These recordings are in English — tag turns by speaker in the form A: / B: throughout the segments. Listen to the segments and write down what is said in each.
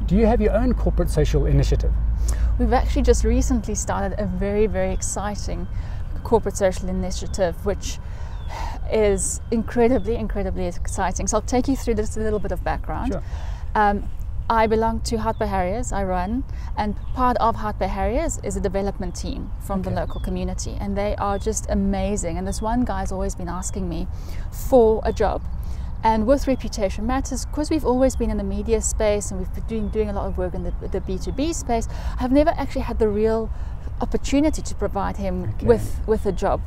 A: Do you have your own corporate social initiative?
B: We've actually just recently started a very, very exciting corporate social initiative, which is incredibly exciting. So I'll take you through just a little bit of background.
A: Sure.
B: I belong to Heart by Harriers, I run, and part of Heart by Harriers is a development team from the local community, and they are just amazing. And this one guy's always been asking me for a job. And with Reputation Matters, because we've always been in the media space and we've been doing a lot of work in the B2B space, I've never actually had the real opportunity to provide him with a job.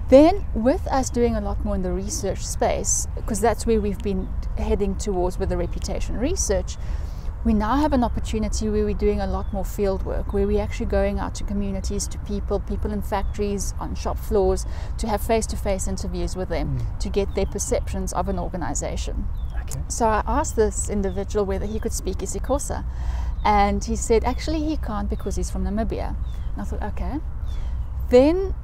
B: Then, with us doing a lot more in the research space, because that's where we've been heading towards with the reputation research, we now have an opportunity where we're doing a lot more field work, where we're actually going out to communities, to people in factories, on shop floors, to have face-to-face interviews with them, to get their perceptions of an organization.
A: Okay.
B: So I asked this individual whether he could speak isiXhosa, and he said actually he can't because he's from Namibia. And I thought, okay. Then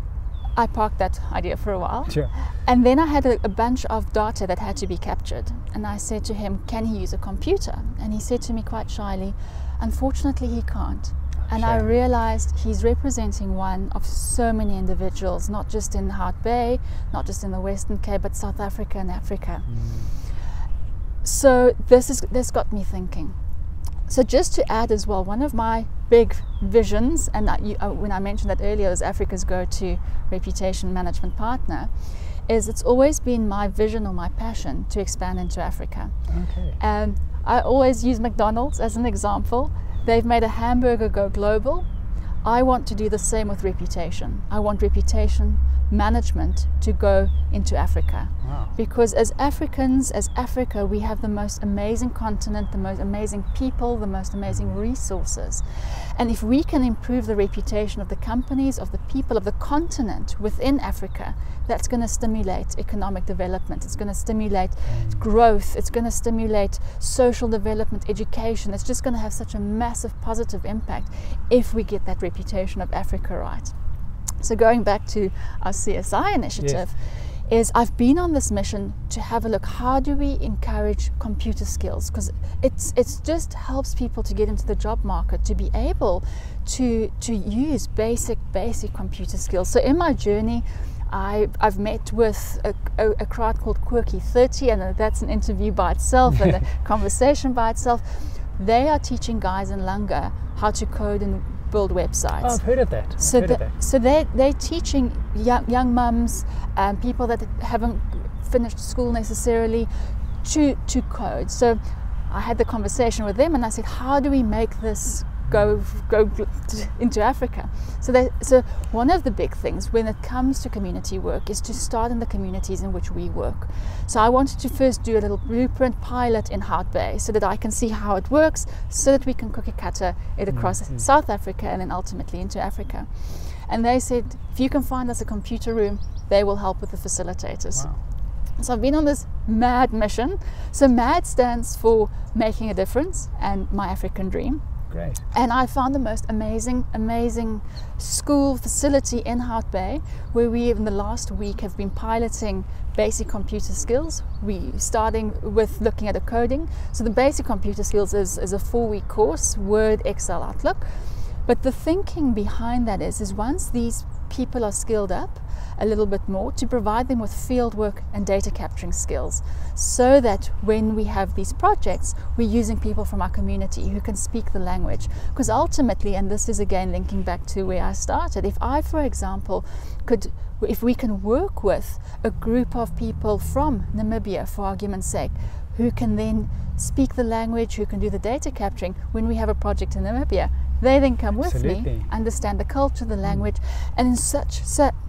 B: I parked that idea for a while.
A: Sure.
B: And then I had a bunch of data that had to be captured. And I said to him, can he use a computer? And he said to me quite shyly, unfortunately he can't. And
A: Sure.
B: I realized he's representing one of so many individuals, not just in Hout Bay, not just in the Western Cape, but South Africa and Africa. So this got me thinking. So just to add as well, one of my big visions, and when I mentioned that earlier as Africa's go-to reputation management partner, is it's always been my vision or my passion to expand into Africa.
A: Okay.
B: And I always use McDonald's as an example. They've made a hamburger go global. I want to do the same with reputation. I want reputation management to go into Africa.
A: Wow.
B: Because as Africans, as Africa, we have the most amazing continent, the most amazing people, the most amazing resources. And if we can improve the reputation of the companies, of the people, of the continent within Africa, that's going to stimulate economic development. It's going to stimulate growth. It's going to stimulate social development, education. It's just going to have such a massive positive impact if we get that reputation of Africa right. So going back to our CSI initiative, is I've been on this mission to have a look, how do we encourage computer skills? Because it's just helps people to get into the job market, to be able to use basic computer skills. So in my journey, I've met with a crowd called Quirky 30, and that's an interview by itself and a conversation by itself. They are teaching guys in Langa how to code and build websites.
A: Oh, I've heard of that.
B: So they're teaching young mums and people that haven't finished school necessarily to code. So I had the conversation with them and I said, how do we make this go into Africa? So one of the big things when it comes to community work is to start in the communities in which we work. So I wanted to first do a little blueprint pilot in Hout Bay so that I can see how it works, so that we can cookie cutter it across South Africa and then ultimately into Africa. And they said, if you can find us a computer room, they will help with the facilitators.
A: Wow.
B: So I've been on this MAD mission. So MAD stands for Making a Difference and My African Dream.
A: Great.
B: And I found the most amazing school facility in Hout Bay, where we in the last week have been piloting basic computer skills. We starting with looking at a coding. So the basic computer skills is a 4-week course, Word, Excel, Outlook. But the thinking behind that is once these people are skilled up a little bit more, to provide them with field work and data capturing skills, so that when we have these projects, we're using people from our community who can speak the language. Because ultimately, and this is again linking back to where I started, if I, for example, if we can work with a group of people from Namibia, for argument's sake, who can then speak the language, who can do the data capturing, when we have a project in Namibia, they then come with me, understand the culture, the language, and in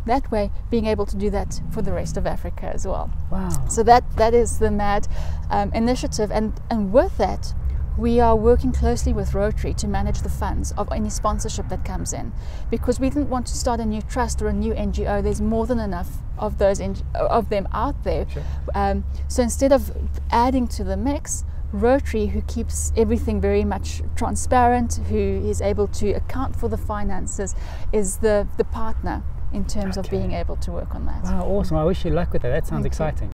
B: that way being able to do that for the rest of Africa as well.
A: Wow.
B: So that is the MAD initiative, and with that we are working closely with Rotary to manage the funds of any sponsorship that comes in, because we didn't want to start a new trust or a new NGO. There's more than enough of them out there.
A: Sure.
B: So instead of adding to the mix, Rotary, who keeps everything very much transparent, who is able to account for the finances, is the partner in terms of being able to work on that.
A: Wow, awesome. I wish you luck with that. That sounds exciting.